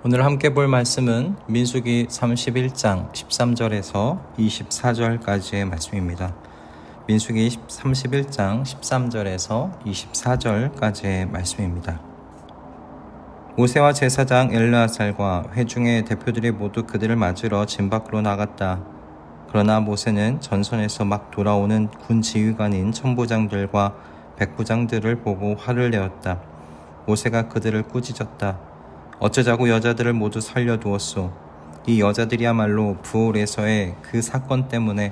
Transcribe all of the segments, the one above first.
오늘 함께 볼 말씀은 민수기 31장 13절에서 24절까지의 말씀입니다. 민수기 31장 13절에서 24절까지의 말씀입니다. 모세와 제사장 엘르아살과 회중의 대표들이 모두 그들을 맞으러 진 밖으로 나갔다. 그러나 모세는 전선에서 막 돌아오는 군 지휘관인 천부장들과 백부장들을 보고 화를 내었다. 모세가 그들을 꾸짖었다. 어쩌자고 여자들을 모두 살려두었소. 이 여자들이야말로 부올에서의 그 사건 때문에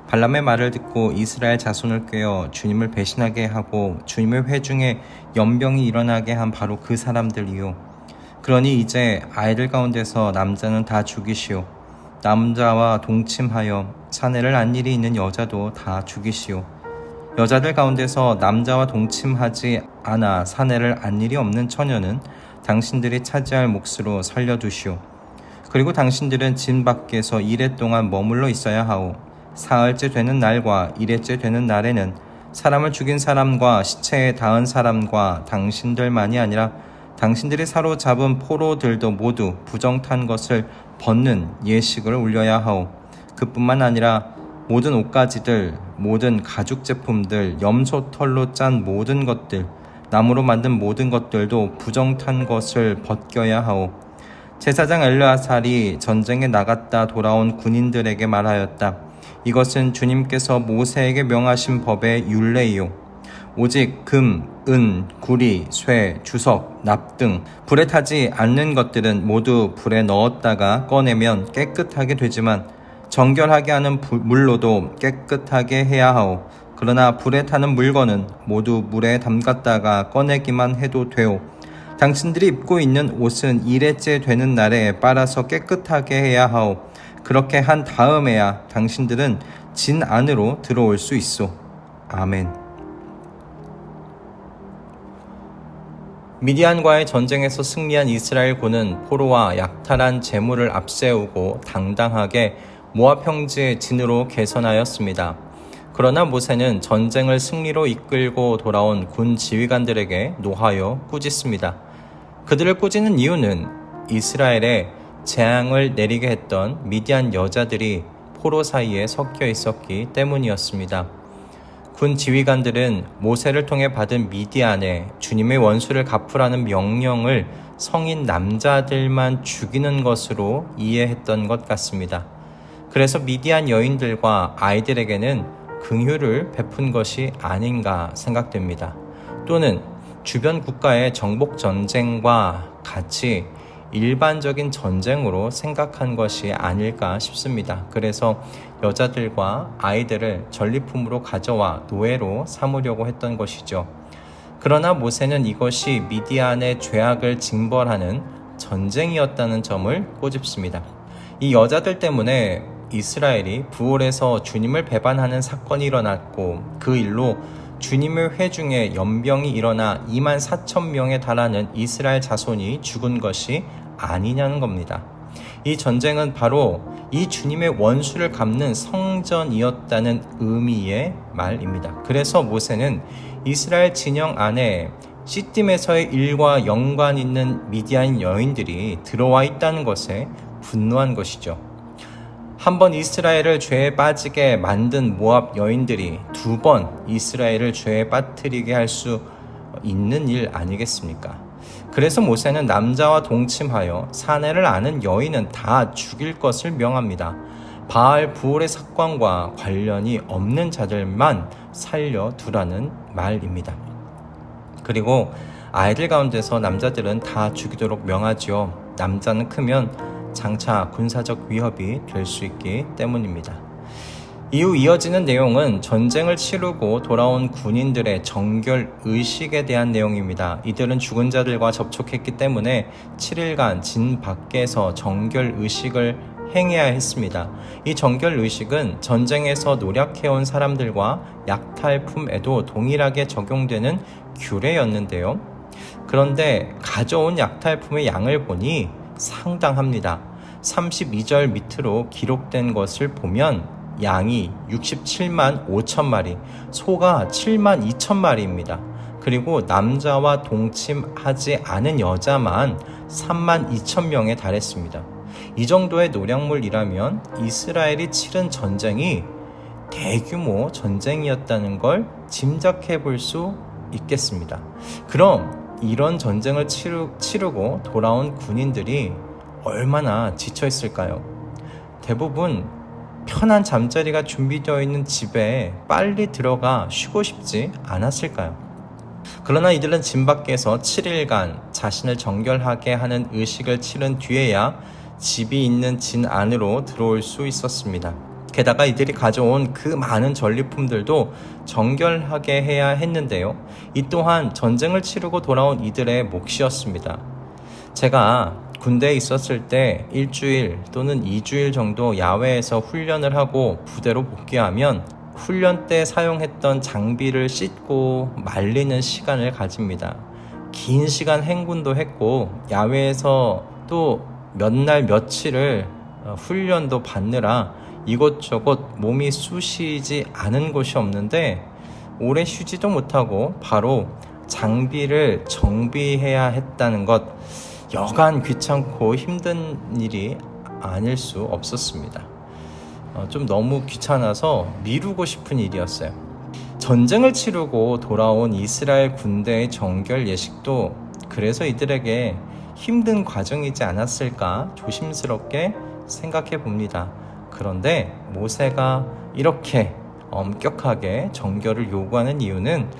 발람의 말을 듣고 이스라엘 자손을 꾀어 주님을 배신하게 하고 주님의 회중에 연병이 일어나게 한 바로 그 사람들이요. 그러니 이제 아이들 가운데서 남자는 다 죽이시오. 남자와 동침하여 사내를 안 일이 있는 여자도 다 죽이시오. 여자들 가운데서 남자와 동침하지 않아 사내를 안 일이 없는 처녀는 당신들이 차지할 몫으로 살려두시오. 그리고 당신들은 진 밖에서 이레 동안 머물러 있어야 하오. 사흘째 되는 날과 이레째 되는 날에는 사람을 죽인 사람과 시체에 닿은 사람과 당신들만이 아니라 당신들이 사로잡은 포로들도 모두 부정탄 것을 벗는 예식을 올려야 하오. 그뿐만 아니라 모든 옷가지들, 모든 가죽 제품들, 염소 털로 짠 모든 것들, 나무로 만든 모든 것들도 부정탄 것을 벗겨야 하오. 제사장 엘르아살이 전쟁에 나갔다 돌아온 군인들에게 말하였다. 이것은 주님께서 모세에게 명하신 법의 율례이요. 오직 금, 은, 구리, 쇠, 주석, 납 등 불에 타지 않는 것들은 모두 불에 넣었다가 꺼내면 깨끗하게 되지만 정결하게 하는 물로도 깨끗하게 해야 하오. 그러나 불에 타는 물건은 모두 물에 담갔다가 꺼내기만 해도 되오. 당신들이 입고 있는 옷은 이레째 되는 날에 빨아서 깨끗하게 해야 하오. 그렇게 한 다음에야 당신들은 진 안으로 들어올 수 있소. 아멘. 미디안과의 전쟁에서 승리한 이스라엘 군은 포로와 약탈한 재물을 앞세우고 당당하게 모압 평지의 진으로 개선하였습니다. 그러나 모세는 전쟁을 승리로 이끌고 돌아온 군 지휘관들에게 노하여 꾸짖습니다. 그들을 꾸짖는 이유는 이스라엘에 재앙을 내리게 했던 미디안 여자들이 포로 사이에 섞여 있었기 때문이었습니다. 군 지휘관들은 모세를 통해 받은 미디안에 주님의 원수를 갚으라는 명령을 성인 남자들만 죽이는 것으로 이해했던 것 같습니다. 그래서 미디안 여인들과 아이들에게는 긍휼을 베푼 것이 아닌가 생각됩니다. 또는 주변 국가의 정복 전쟁과 같이 일반적인 전쟁으로 생각한 것이 아닐까 싶습니다. 그래서 여자들과 아이들을 전리품으로 가져와 노예로 삼으려고 했던 것이죠. 그러나 모세는 이것이 미디안의 죄악을 징벌하는 전쟁이었다는 점을 꼬집습니다. 이 여자들 때문에 이스라엘이 부올에서 주님을 배반하는 사건이 일어났고 그 일로 주님의 회중에 연병이 일어나 24,000명에 달하는 이스라엘 자손이 죽은 것이 아니냐는 겁니다. 이 전쟁은 바로 이 주님의 원수를 갚는 성전이었다는 의미의 말입니다. 그래서 모세는 이스라엘 진영 안에 시딤에서의 일과 연관 있는 미디안 여인들이 들어와 있다는 것에 분노한 것이죠. 한번 이스라엘을 죄에 빠지게 만든 모압 여인들이 두 번 이스라엘을 죄에 빠뜨리게 할 수 있는 일 아니겠습니까? 그래서 모세는 남자와 동침하여 사내를 아는 여인은 다 죽일 것을 명합니다. 바알 부올의 사건과 관련이 없는 자들만 살려두라는 말입니다. 그리고 아이들 가운데서 남자들은 다 죽이도록 명하지요. 남자는 크면 장차 군사적 위협이 될 수 있기 때문입니다. 이후 이어지는 내용은 전쟁을 치르고 돌아온 군인들의 정결 의식에 대한 내용입니다. 이들은 죽은 자들과 접촉했기 때문에 7일간 진 밖에서 정결 의식을 행해야 했습니다. 이 정결 의식은 전쟁에서 노력해온 사람들과 약탈품에도 동일하게 적용되는 규례였는데요. 그런데 가져온 약탈품의 양을 보니 상당합니다. 32절 밑으로 기록된 것을 보면 양이 67만 5천 마리, 소가 7만 2천 마리입니다. 그리고 남자와 동침하지 않은 여자만 32,000명에 달했습니다. 이 정도의 노량물이라면 이스라엘이 치른 전쟁이 대규모 전쟁이었다는 걸 짐작해 볼 수 있겠습니다. 그럼 이런 전쟁을 치르고 돌아온 군인들이 얼마나 지쳐 있을까요? 대부분 편한 잠자리가 준비되어 있는 집에 빨리 들어가 쉬고 싶지 않았을까요? 그러나 이들은 진 밖에서 7일간 자신을 정결하게 하는 의식을 치른 뒤에야 집이 있는 진 안으로 들어올 수 있었습니다. 게다가 이들이 가져온 그 많은 전리품들도 정결하게 해야 했는데요. 이 또한 전쟁을 치르고 돌아온 이들의 몫이었습니다. 제가 군대에 있었을 때 1주일 또는 2주일 정도 야외에서 훈련을 하고 부대로 복귀하면 훈련 때 사용했던 장비를 씻고 말리는 시간을 가집니다. 긴 시간 행군도 했고 야외에서 또 몇 날 며칠을 훈련도 받느라 이곳저곳 몸이 쑤시지 않은 곳이 없는데 오래 쉬지도 못하고 바로 장비를 정비해야 했다는 것, 여간 귀찮고 힘든 일이 아닐 수 없었습니다. 좀 너무 귀찮아서 미루고 싶은 일이었어요. 전쟁을 치르고 돌아온 이스라엘 군대의 정결 예식도 그래서 이들에게 힘든 과정이지 않았을까 조심스럽게 생각해 봅니다. 그런데 모세가 이렇게 엄격하게 정결을 요구하는 이유는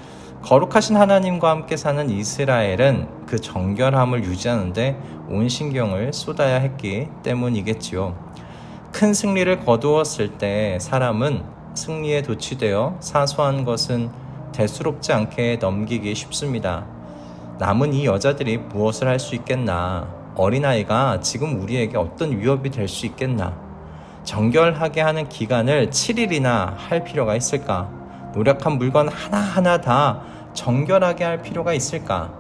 거룩하신 하나님과 함께 사는 이스라엘은 그 정결함을 유지하는데 온 신경을 쏟아야 했기 때문이겠지요. 큰 승리를 거두었을 때 사람은 승리에 도취되어 사소한 것은 대수롭지 않게 넘기기 쉽습니다. 남은 이 여자들이 무엇을 할 수 있겠나? 어린아이가 지금 우리에게 어떤 위협이 될 수 있겠나? 정결하게 하는 기간을 7일이나 할 필요가 있을까? 노력한 물건 하나하나 다 정결하게 할 필요가 있을까?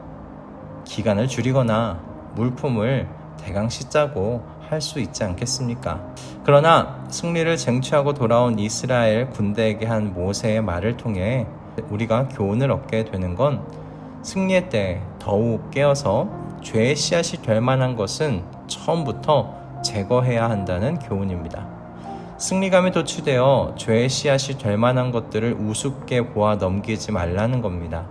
기간을 줄이거나 물품을 대강 씻자고 할 수 있지 않겠습니까? 그러나 승리를 쟁취하고 돌아온 이스라엘 군대에게 한 모세의 말을 통해 우리가 교훈을 얻게 되는 건 승리의 때 더욱 깨어서 죄의 씨앗이 될 만한 것은 처음부터 제거해야 한다는 교훈입니다. 승리감에 도취되어 죄의 씨앗이 될 만한 것들을 우습게 보아 넘기지 말라는 겁니다.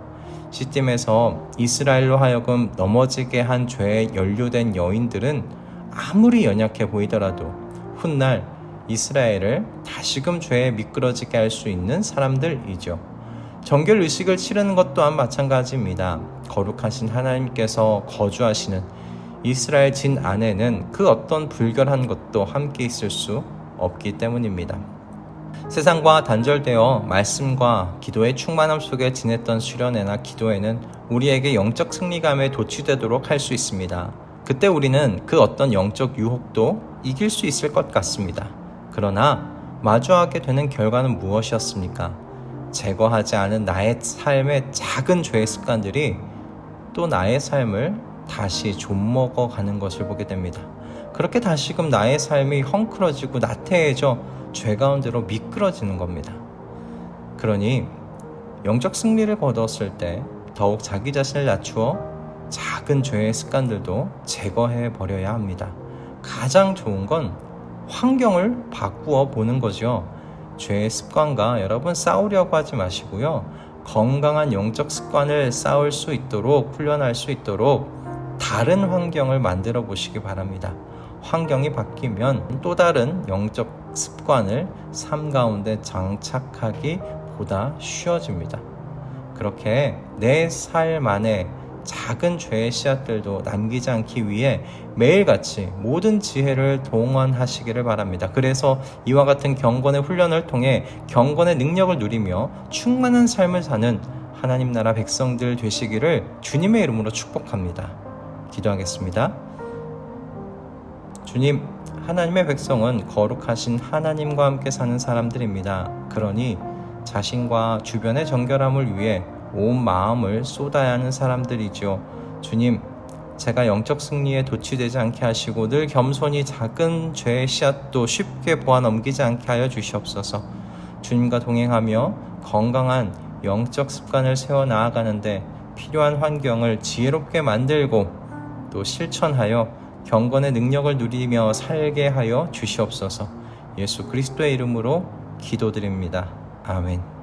시딤에서 이스라엘로 하여금 넘어지게 한 죄에 연루된 여인들은 아무리 연약해 보이더라도 훗날 이스라엘을 다시금 죄에 미끄러지게 할 수 있는 사람들이죠. 정결 의식을 치르는 것 또한 마찬가지입니다. 거룩하신 하나님께서 거주하시는 이스라엘 진 안에는 그 어떤 불결한 것도 함께 있을 수 없기 때문입니다. 세상과 단절되어 말씀과 기도의 충만함 속에 지냈던 수련회나 기도회는 우리에게 영적 승리감에 도취되도록 할 수 있습니다. 그때 우리는 그 어떤 영적 유혹도 이길 수 있을 것 같습니다. 그러나 마주하게 되는 결과는 무엇이었습니까? 제거하지 않은 나의 삶의 작은 죄의 습관들이 또 나의 삶을 다시 좀먹어가는 것을 보게 됩니다. 그렇게 다시금 나의 삶이 헝클어지고 나태해져 죄 가운데로 미끄러지는 겁니다. 그러니 영적 승리를 거두었을 때 더욱 자기 자신을 낮추어 작은 죄의 습관들도 제거해 버려야 합니다. 가장 좋은 건 환경을 바꾸어 보는 거죠. 죄의 습관과 여러분 싸우려고 하지 마시고요. 건강한 영적 습관을 쌓을 수 있도록 훈련할 수 있도록 다른 환경을 만들어 보시기 바랍니다. 환경이 바뀌면 또 다른 영적 습관을 삶 가운데 장착하기 보다 쉬워집니다. 그렇게 내 삶 안에 작은 죄의 씨앗들도 남기지 않기 위해 매일같이 모든 지혜를 동원하시기를 바랍니다. 그래서 이와 같은 경건의 훈련을 통해 경건의 능력을 누리며 충만한 삶을 사는 하나님 나라 백성들 되시기를 주님의 이름으로 축복합니다. 기도하겠습니다. 주님, 하나님의 백성은 거룩하신 하나님과 함께 사는 사람들입니다. 그러니 자신과 주변의 정결함을 위해 온 마음을 쏟아야 하는 사람들이죠. 주님, 제가 영적 승리에 도취되지 않게 하시고 늘 겸손히 작은 죄의 씨앗도 쉽게 보아 넘기지 않게 하여 주시옵소서. 주님과 동행하며 건강한 영적 습관을 세워 나아가는데 필요한 환경을 지혜롭게 만들고 또 실천하여 경건의 능력을 누리며 살게 하여 주시옵소서. 예수 그리스도의 이름으로 기도드립니다. 아멘.